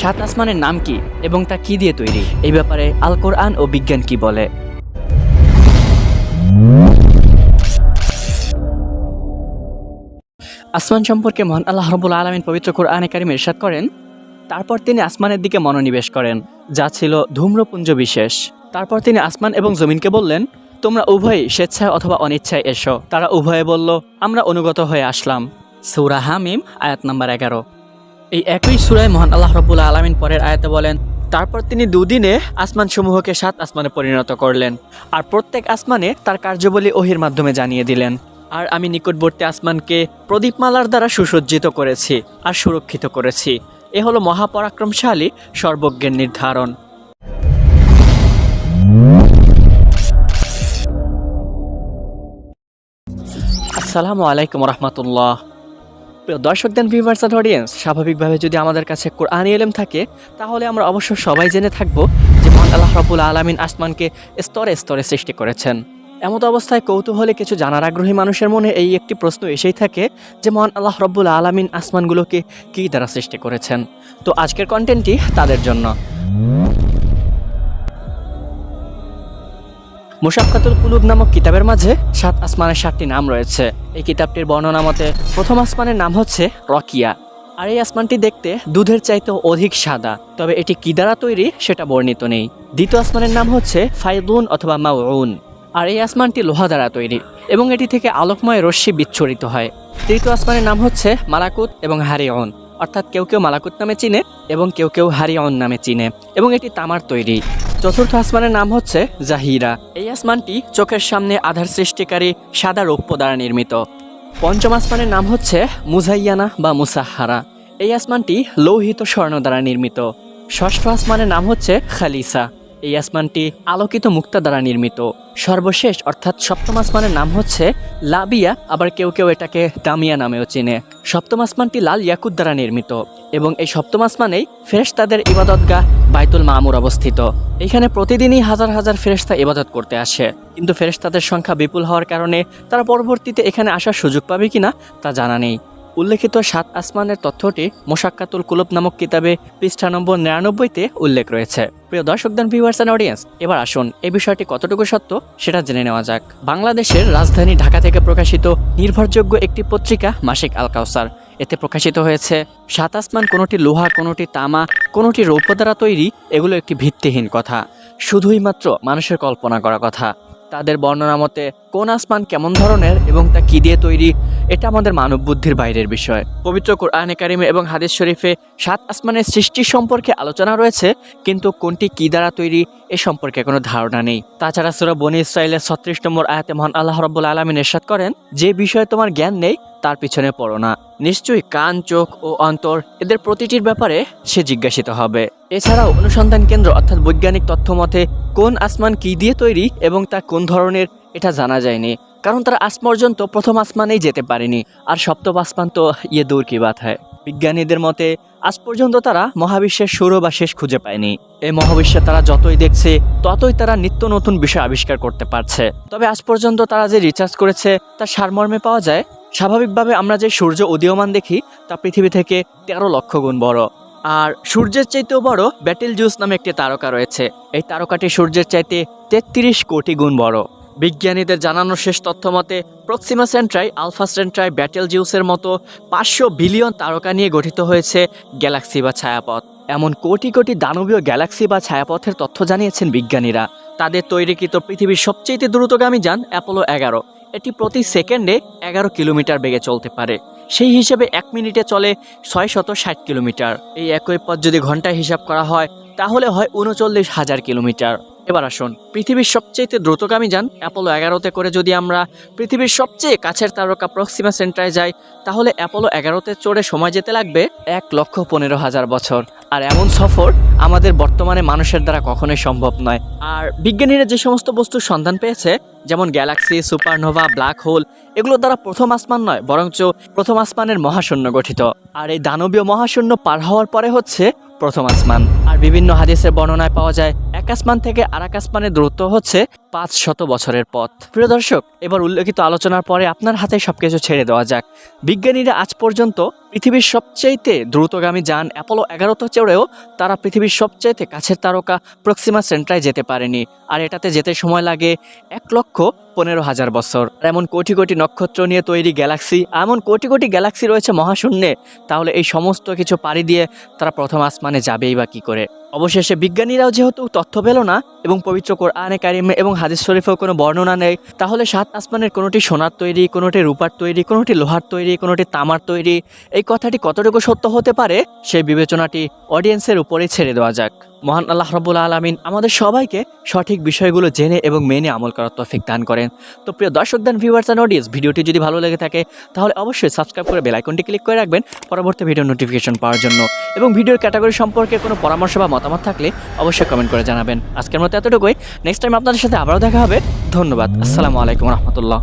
সাত আসমানের নাম কি এবং তা কি দিয়ে তৈরি, এই ব্যাপারে আল কোরআন ও বিজ্ঞান কি বলে। আসমান সম্পর্কে মহান আল্লাহ রাব্বুল আলামিন পবিত্র কোরআনে কারিমে ইরশাদ করেন, তারপর তিনি আসমানের দিকে মনোনিবেশ করেন, যা ছিল ধূম্রপুঞ্জ বিশেষ। তারপর তিনি আসমান এবং জমিনকে বললেন, তোমরা উভয়ই স্বেচ্ছায় অথবা অনিচ্ছায় এসো। তারা উভয়ে বলল, আমরা অনুগত হয়ে আসলাম। সূরা হামিম আয়াত নাম্বার 11। এই একই সূরায় মহান আল্লাহ রাব্বুল আলামিন পরের আয়াতে বলেন, তারপর তিনি দুদিনে আসমানসমূহকে 7 আসমানে পরিণত করলেন, আর প্রত্যেক আসমানে তার কার্যাবলী ওহির মাধ্যমে জানিয়ে দিলেন। আর আমি নিকটবর্তী আসমানকে প্রদীপমালার দ্বারা সুসজ্জিত করেছি আর সুরক্ষিত করেছি। এ হলো মহাপরাক্রমশালী সর্বজ্ঞের নির্ধারণ। আসসালামু আলাইকুম রহমতুল্লাহ। প্রিয় দর্শক দেন ভিউয়ার্স এন্ড অডিয়েন্স, স্বাভাবিকভাবে যদি আমাদের কাছে কোরআনী ইলম থাকে তাহলে আমরা অবশ্য সবাই জেনে থাকব যে মহান আল্লাহ রাব্বুল আলামিন আসমানকে স্তরে স্তরে সৃষ্টি করেছেন। এমত অবস্থায় কৌতূহলে কিছু জানার আগ্রহী মানুষের মনে এই একটি প্রশ্ন এসেই থাকে যে মহান আল্লাহ রাব্বুল আলামিন আসমানগুলোকে কী দ্বারা সৃষ্টি করেছেন। তো আজকের কন্টেন্টটি তাদের জন্য। মুশাক্কাতুল কুলুব নামক কিতাবের মাঝে 7 আসমানের 7টি নাম রয়েছে। এই কিতাবটির বর্ণনা মতে প্রথম আসমানের নাম হচ্ছে রকিয়া, আর এই আসমানটি দেখতে দুধের চাইতেও অধিক সাদা, তবে এটি কি দ্বারা তৈরি সেটা বর্ণিত নেই। দ্বিতীয় আসমানের নাম হচ্ছে ফাইদুন অথবা মাউউন, আর এই আসমানটি লোহা দ্বারা তৈরি এবং এটি থেকে আলোকময় রশ্মি বিচ্ছুরিত হয়। তৃতীয় আসমানের নাম হচ্ছে মালাকুত এবং হারিয়ন, অর্থাৎ কেউ কেউ মালাকুত নামে চিনে এবং কেউ কেউ হারিয়ন নামে চিনে, এবং এটি তামার তৈরি। চতুর্থ আসমানের নাম হচ্ছে জাহিরা। এই আসমানটি চোখের সামনে আধার সৃষ্টিকারী সাদা রৌপ্য দ্বারা নির্মিত। পঞ্চম আসমানের নাম হচ্ছে মুজাইয়ানা বা মুসাহারা। এই আসমানটি লৌহিত স্বর্ণ দ্বারা নির্মিত। ষষ্ঠ আসমানের নাম হচ্ছে খালিসা। এই আসমানটি আলোকিত মুক্তা দ্বারা নির্মিত। সর্বশেষ অর্থাৎ সপ্তম আসমানের নাম হচ্ছে লাবিয়া, আবার কেউ কেউ এটাকে দামিয়া নামেও চেনে। সপ্তম আসমানটি লাল ইয়াকুত দ্বারা নির্মিত এবং এই সপ্তম আসমানেই ফেরেশতাদের ইবাদতগাহ বাইতুল মামুর অবস্থিত। এখানে প্রতিদিনই হাজার হাজার ফেরেশতা ইবাদত করতে আসে, কিন্তু ফেরেশতাদের সংখ্যা বিপুল হওয়ার কারণে তারা পরবর্তীতে এখানে আসার সুযোগ পাবে কিনা তা জানা নেই। উল্লেখিত 7 আসমানের তথ্যটি মুশাক্কাতুল কুলুব নামক কিতাবে পৃষ্ঠা নম্বর 99-তে উল্লেখ রয়েছে। প্রিয় দর্শক দেন ভিউয়ার্স এন্ড অডিয়েন্স, এবার আসুন এই বিষয়টি কতটুকু সত্য সেটা জেনে নেওয়া যাক। বাংলাদেশের রাজধানী ঢাকা থেকে প্রকাশিত নির্ভরযোগ্য একটি পত্রিকা মাসিক আল কাউসার, এতে প্রকাশিত হয়েছে 7 আসমান কোনোটি লোহা, কোনোটি তামা, কোনোটি রৌপ্য দ্বারা তৈরি। এগুলো একটি ভিত্তিহীন কথা, শুধুই মাত্র মানুষের কল্পনা করা কথা। তাদের বর্ণনা মতে কোন আসমান কেমন ধরনের এবং তা কি দিয়ে তৈরি এটা আমাদের মানব বুদ্ধির বাইরের বিষয়। পবিত্র কোরআনে কারিমে এবং হাদিস শরীফে 7 আসমানের সৃষ্টি সম্পর্কে আলোচনা রয়েছে, কিন্তু কোনটি কি দ্বারা তৈরি এ সম্পর্কে কোনো ধারণা নেই। তাছাড়া সূরা বনী ইসরাঈলের 36 নম্বর আয়াতে মহান আল্লাহ রাব্বুল আলামিন ইরশাদ করেন, যে বিষয়ে তোমার জ্ঞান নেই তার পিছনে পড়ো না, নিশ্চয়ই কান, চোখ ও অন্তর এদের প্রতিটির ব্যাপারে সে জিজ্ঞাসিত হবে। এছাড়াও অনুসন্ধান কেন্দ্র অর্থাৎ বৈজ্ঞানিক তথ্য মতে কোন আসমান কি দিয়ে তৈরি এবং তা কোন ধরনের এটা জানা যায়নি, কারণ তারা আজ পর্যন্ত প্রথম আসমানেই যেতে পারেনি, আর সপ্তম আসমান তো ইয়ে দূর কি বাত হয়। বিজ্ঞানীদের মতে আজ পর্যন্ত তারা মহাবিশ্বের শুরু বা শেষ খুঁজে পায়নি। এই মহাবিশ্বে তারা যতই দেখছে ততই তারা নিত্য নতুন বিষয় আবিষ্কার করতে পারছে। তবে আজ পর্যন্ত তারা যে রিসার্চ করেছে তার সারমর্মে পাওয়া যায়, স্বাভাবিকভাবে আমরা যে সূর্য উদীয়মান দেখি তা পৃথিবী থেকে 13 লক্ষ গুণ বড়। আর সূর্যের চাইতেও বড় ব্যাটেলজিউস নামে একটি তারকা রয়েছে। এই তারকাটি সূর্যের চাইতে 33 কোটি গুণ বড়। বিজ্ঞানীদের জানানো শেষ তথ্য মতে প্রক্সিমা সেন্ট্রাই, আলফা সেন্ট্রাই, ব্যাটেলজিউসের মতো 500 বিলিয়ন তারকা নিয়ে গঠিত হয়েছে গ্যালাক্সি বা ছায়াপথ। এমন কোটি কোটি দানবীয় গ্যালাক্সি বা ছায়াপথের তথ্য জানিয়েছেন বিজ্ঞানীরা। তাদের তৈরিকৃত পৃথিবীর সবচেয়ে দ্রুতগামী যান অ্যাপোলো 11। এটি প্রতি সেকেন্ডে 11 কিলোমিটার বেগে চলতে পারে। সেই হিসেবে 1 মিনিটে চলে 660 কিলোমিটার। এই একই পথ যদি ঘন্টায় হিসাব করা হয় তাহলে হয় 39,000 কিলোমিটার। এবার আসুন পৃথিবীর সবচেয়ে দ্রুতগামী যান অ্যাপোলো 11তে করে যদি আমরা পৃথিবীর সবচেয়ে কাছের তারকা প্রক্সিমা সেন্ট্রায় যাই, তাহলে অ্যাপোলো 11তে চড়ে সময় যেতে লাগবে 1,15,000 বছর। আর এমন সফর আমাদের বর্তমানে মানুষের দ্বারা কখনোই সম্ভব নয়। আর বিজ্ঞানীরা যে সমস্ত বস্তুর সন্ধান পেয়েছে, যেমন গ্যালাক্সি, সুপারনোভা, ব্ল্যাক হোল, এগুলো দ্বারা প্রথম আসমান নয়, বরঞ্চ প্রথম আসমানের মহাশূন্য গঠিত। আর এই দানবীয় মহাশূন্য পার হওয়ার পরে হচ্ছে প্রথম আসমান। আর বিভিন্ন হাদিসের বর্ণনায় পাওয়া যায় এক আসমান থেকে আরেক আসমানের দূরত্ব হচ্ছে 500 বছরের পথ। প্রিয় দর্শক, এবার উল্লেখিত আলোচনার পরে আপনার হাতে সবকিছু ছেড়ে দেওয়া যাক। বিজ্ঞানীরা আজ পর্যন্ত পৃথিবীর সবচাইতে দ্রুতগামী যান অ্যাপোলো 11 চেড়েও তারা পৃথিবীর সবচাইতে কাছের তারকা প্রক্সিমা সেন্ট্রায় যেতে পারেনি। আর এটাতে যেতে সময় লাগে 1,15,000 বছর। আর এমন কোটি কোটি নক্ষত্র নিয়ে তৈরি গ্যালাক্সি, এমন কোটি কোটি গ্যালাক্সি রয়েছে মহাশূন্যে, তাহলে এই সমস্ত কিছু পাড়ি দিয়ে তারা প্রথম আসমানে যাবেই বা কী করে? অবশেষে বিজ্ঞানীরাও যেহেতু তথ্য পেল না এবং পবিত্র কোরআনে কারিমে এবং হাদিস শরীফেও কোনো বর্ণনা নেই, তাহলে 7 আসমানের কোনোটি সোনার তৈরি, কোনোটি রূপার তৈরি, কোনোটি লোহার তৈরি, কোনোটি তামার তৈরি, এই কথাটি কতটুকু সত্য হতে পারে সেই বিবেচনাটি অডিয়েন্সের উপরেই ছেড়ে দেওয়া যাক। মহান আল্লাহ রাব্বুল আলামিন আমাদের সবাইকে সঠিক বিষয়গুলো জেনে এবং মেনে আমল করার তৌফিক দান করেন। তো প্রিয় দর্শক দান, ভিউয়ার্স অ্যান্ড অডিয়েন্স, ভিডিওটি যদি ভালো লেগে থাকে তাহলে অবশ্যই সাবস্ক্রাইব করে বেল আইকনটি ক্লিক করে রাখবেন পরবর্তী ভিডিও নোটিফিকেশন পাওয়ার জন্য। এবং ভিডিওর ক্যাটাগরি সম্পর্কে কোনো পরামর্শ বা মতামত থাকলে অবশ্যই কমেন্ট করে জানাবেন। আজকের মতো এতটুকুই। নেক্সট টাইম আপনাদের সাথে আবারও দেখা হবে। ধন্যবাদ। আসসালামু আলাইকুম রহমতুল্লাহ।